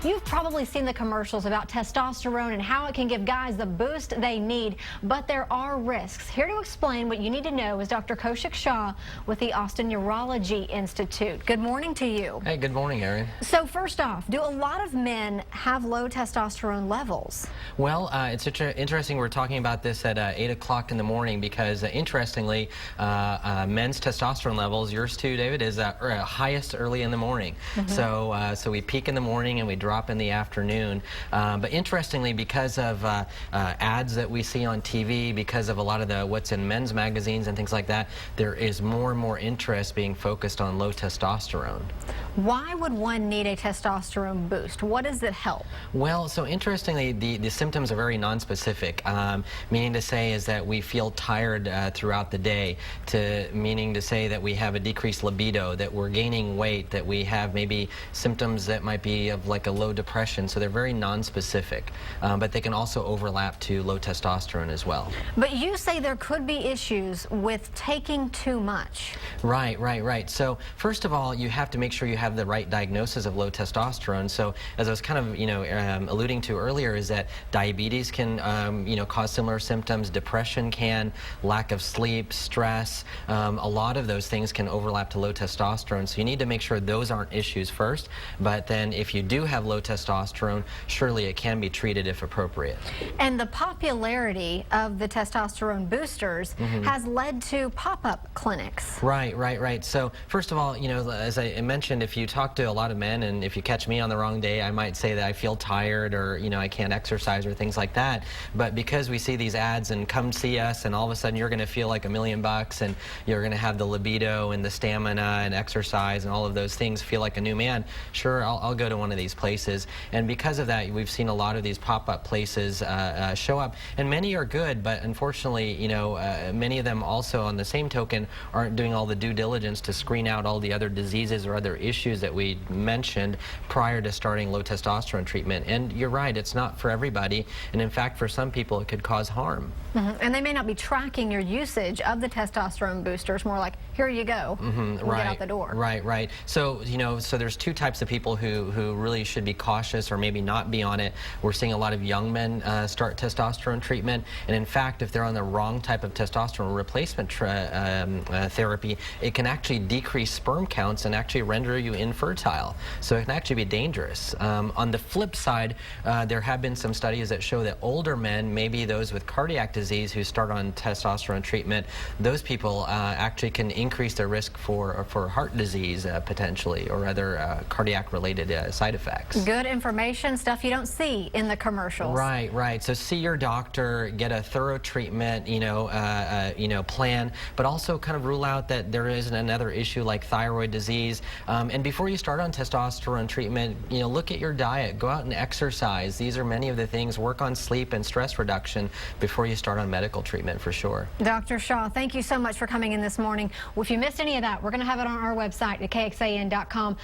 You've probably seen the commercials about testosterone and how it can give guys the boost they need, but there are risks. Here to explain what you need to know is Dr. Koushik Shaw with the Austin Urology Institute. Good morning to you. Hey, good morning, Erin. So first off, do a lot of men have low testosterone levels? Well, it's interesting we're talking about this at 8 o'clock in the morning because, interestingly, men's testosterone levels, yours too, David, is highest early in the morning. So we peak in the morning and we drop in the afternoon. But interestingly, because of ads that we see on TV, because of a lot of what's in men's magazines and things like that, there is more and more interest being focused on low testosterone. Why would one need a testosterone boost? What does it help? Well, so interestingly, the symptoms are very nonspecific, meaning to say is that we feel tired throughout the day, meaning to say that we have a decreased libido, that we're gaining weight, that we have maybe symptoms that might be of like a low depression. So they're very nonspecific, but they can also overlap to low testosterone as well. But you say there could be issues with taking too much. Right. So first of all, you have to make sure you have the right diagnosis of low testosterone. So as I was kind of alluding to earlier, is that diabetes can cause similar symptoms, depression can, lack of sleep, stress, a lot of those things can overlap to low testosterone. So you need to make sure those aren't issues first, but then if you do have low testosterone, surely it can be treated if appropriate. And the popularity of the testosterone boosters has led to pop-up clinics. Right. So first of all, as I mentioned, if you talk to a lot of men and if you catch me on the wrong day, I might say that I feel tired or, I can't exercise or things like that. But because we see these ads and come see us and all of a sudden you're going to feel like $1 million and you're going to have the libido and the stamina and exercise and all of those things, feel like a new man, sure, I'll go to one of these places. And because of that, we've seen a lot of these pop-up places show up. And many are good, but unfortunately, many of them also on the same token aren't doing all the due diligence to screen out all the other diseases or other issues that we mentioned prior to starting low testosterone treatment. And you're right, it's not for everybody. And in fact, for some people, it could cause harm. And they may not be tracking your usage of the testosterone boosters, more like, here you go, and get out the door. Right. So, so there's two types of people who really should be cautious or maybe not be on it. We're seeing a lot of young men start testosterone treatment. And in fact, if they're on the wrong type of testosterone replacement therapy, it can actually decrease sperm counts and actually render you infertile. So it can actually be dangerous. On the flip side, there have been some studies that show that older men, maybe those with cardiac disease who start on testosterone treatment, those people actually can increase their risk for heart disease potentially or other cardiac related side effects. Good information, stuff you don't see in the commercials. Right. So see your doctor, get a thorough treatment, plan, but also kind of rule out that there isn't another issue like thyroid disease. And before you start on testosterone treatment, look at your diet, go out and exercise. These are many of the things. Work on sleep and stress reduction before you start on medical treatment for sure. Dr. Shaw, thank you so much for coming in this morning. If you missed any of that, we're going to have it on our website at KXAN.com.